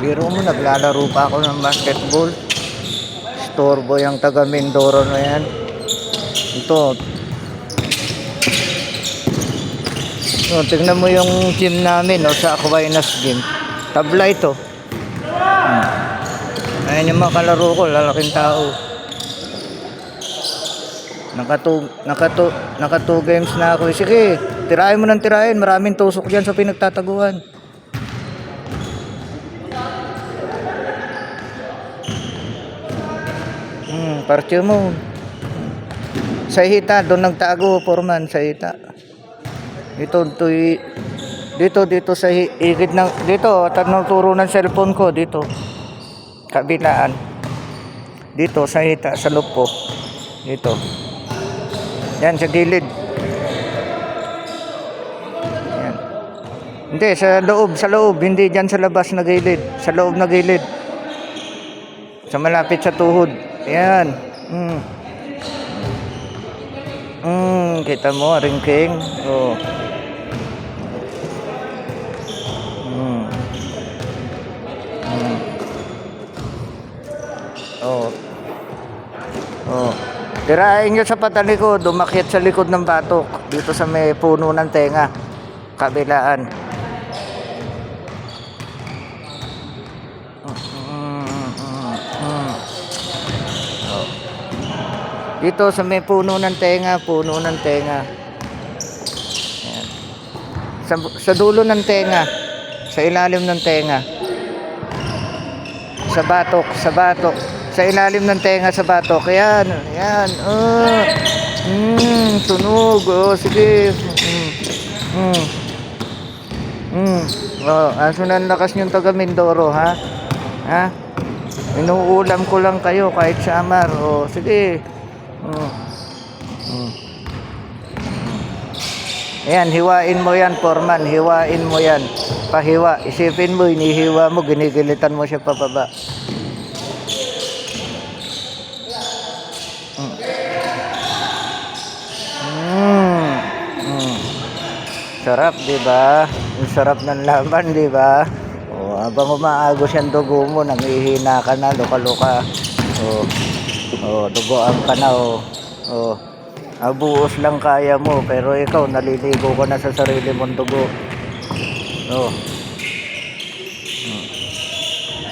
Biro mo, naglalaro pa ako ng basketball. Storbo yung taga Mindoro na yan. Ito. Oh, tignan mo yung gym namin, no, sa Aquinas Gym. Tabla ito. Ayan yung mga kalaro ko, lalaking tao. Naka 2 games na ako. Sige, tirahin mo ng tirahin. Maraming tusok dyan sa pinagtataguan. Parche mo. Sa hita, doon nagtago, Foreman, sa hita. Dito sa higit ng, dito, turo ng cellphone ko, dito. Kabilaan. Dito, sa hita, sa lupo. Dito. Yan, sa gilid. Yan. Hindi, sa loob. Hindi dyan sa labas na gilid. Sa loob na gilid. Sa malapit sa tuhod. Yan. Kita mo, ringking. Oh. Oh. Oh. Tirahin nyo sa patalikod, umakyat sa likod ng batok. Dito sa may puno ng tenga. Kabilaan. Dito sa may puno ng tenga. Ayan. Sa dulo ng tenga. Sa ilalim ng tenga. Sa batok. Sa ilalim ng tenga, sa batok. Ayan. Tunog. Oh, sige. Oh, aso na lakas niyong taga Mindoro, ha? Ha? Inuulam ko lang kayo kahit samar. Oh, sige. Ayan, hiwain mo yan, Foreman. Hiwain mo yan. Pahiwa. Isipin mo, inihiwa mo, ginigilitan mo siya pababa. Sarap, di ba? Ang sarap ng laman, di ba? Oh, habang umaagos yung dugo mo, nangihina ka na, luka-luka. Dugoan ka na, buos lang kaya mo, pero ikaw, naliligo ka na sa sarili mong dugo.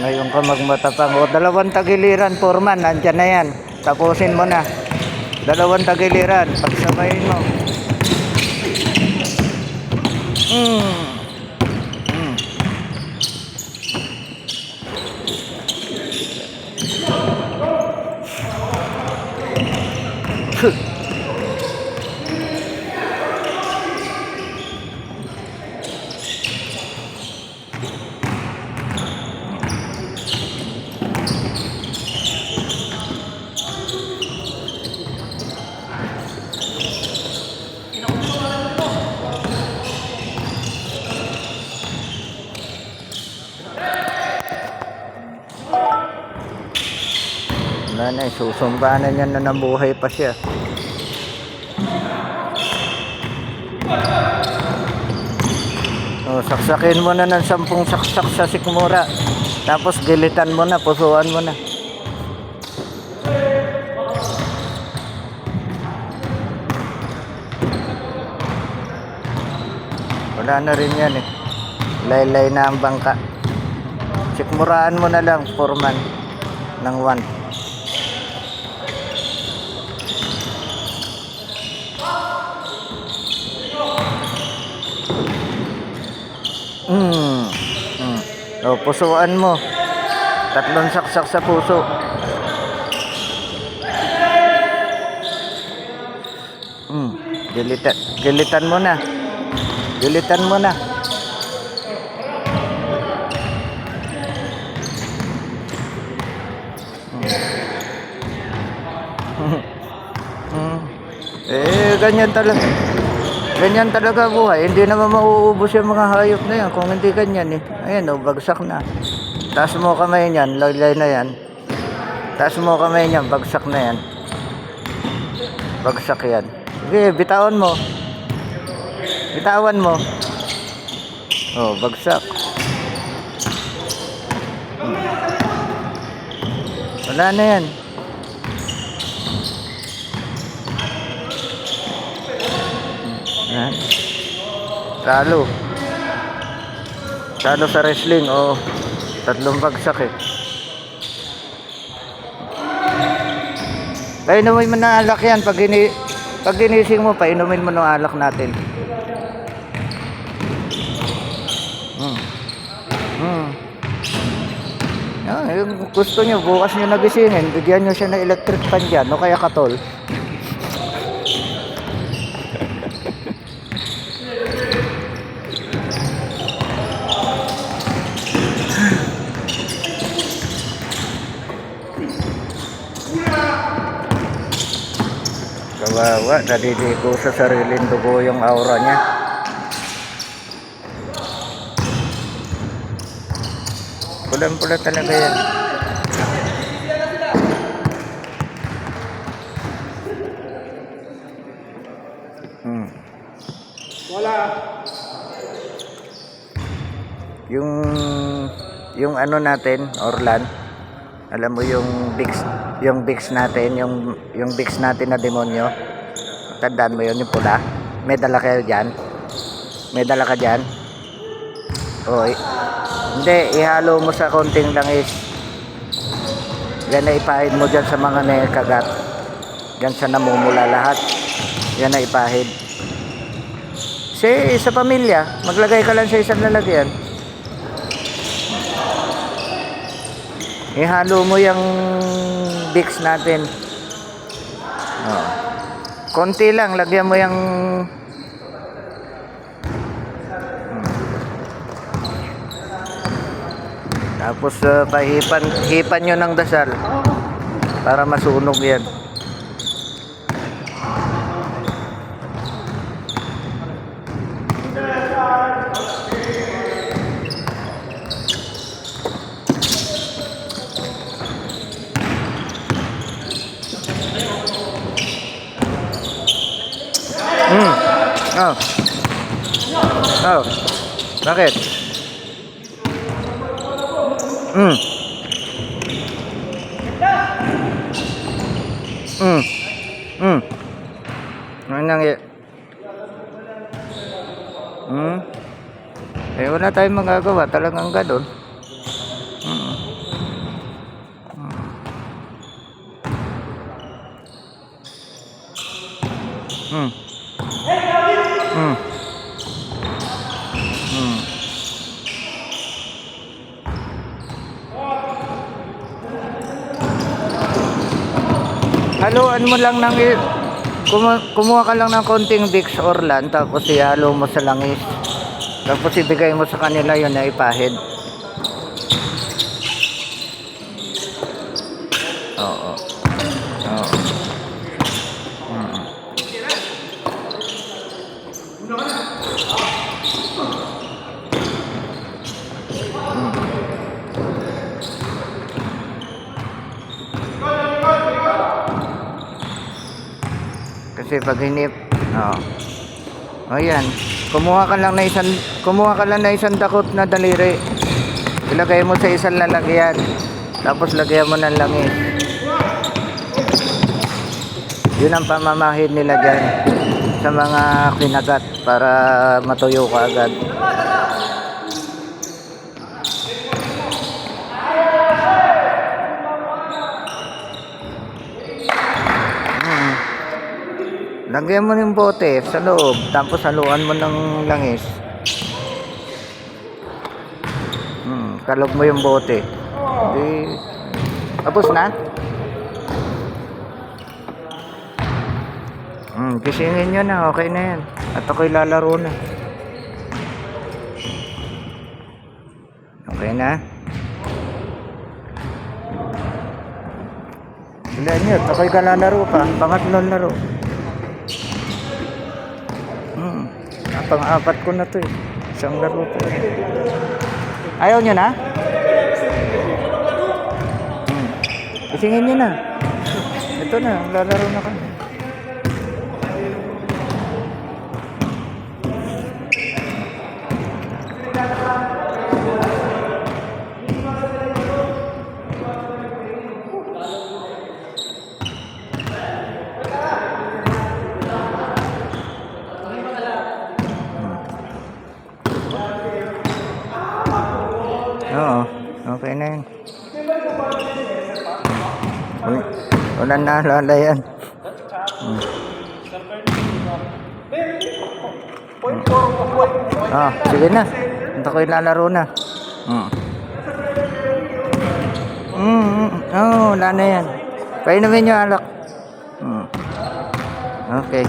Ngayon ka magmatapang. Dalawang tagiliran, Foreman, nandyan na yan. Tapusin mo na. Dalawang tagiliran, pagsabayin mo. Wala na, susumbanan niya na nabuhay pa siya. Saksakin mo na ng 10 saksak sa sikmura. Tapos gilitan mo na, pusuan mo na. Wala na rin yan eh. Laylay na ang bangka. Sikmuraan mo na lang, Foreman, ng 1. Pusuan mo. 3 saksak sa puso. Gilitan mo na. Ganyan talaga buhay. Hindi naman mauubos yung mga hayop na yan kung hindi ganyan eh. Ayan, bagsak na. Taas mo kamay niyan, laylay na yan. Taas mo kamay niyan, bagsak na yan. Bagsak yan. Sige, bitawan mo. Bitawan mo. Bagsak. Wala na yan. Yan. Talo. Talo sa wrestling. Oh, 3 bagsak eh. Painumin mo na alak yan. Pag ginising mo, painumin mo ng alak natin. Yung gusto nyo, bukas nyo nagisingin, bigyan nyo siya ng electric fan dyan, o kaya katol. Kawawa, naliligo sa sariling dugo yung aura niya. Pulang-pula talaga yan. Wala. Yung ano natin, Orlan, alam mo yung Vicks natin, yung Vicks natin na demonyo. Tandaan mo yun, yung pula. May dala kayo dyan? May dala ka dyan? Oy. Hindi, ihalo mo sa konting langis. Yan na ipahid mo dyan sa mga nakagat. Yan sa namumula lahat. Yan na ipahid. Sa pamilya, maglagay ka lang sa isang lalagyan. Ihalo mo yung Vicks natin. Oh. Konti lang, lagyan mo yung tapos hipan nyo ng dasal para masunog yan. Oh. Oh. Bakit? Ano nangyari? Eh wala tayong magagawa, talagang gano'n. Haluan mo lang ng kumuha ka lang ng konting Vicks Orlan, tapos ihalo mo sa langis, tapos ibigay mo sa kanila yun na ipahid. Oo. Oo. Kasi pag hinip, ayan, kumuha ka lang na isang dakot na daliri, ilagay mo sa isang lalagyan, tapos lagyan mo ng langis. Yun ang pamamahid nila dyan sa mga kinagat para matuyo ka agad. Lagyan mo ng bote sa loob, tapos haluan mo ng langis. Kalog mo yung bote. Tapos na? Kisingin nyo na, okay na yan. At ako'y lalaro na. Okay na? Wala nyo, at ako'y kalalaro pa. Pangatlong laro. Pang-apat ko na to eh. Isang laro po. Ayaw nyo na? Isingin nyo na. Ito na, lalaro na kami. Oo, okay na yun. Wala na alala yan. Sige na. Ito ko ilalaro na. Wala na yan. Painumin nyo alak. Okay.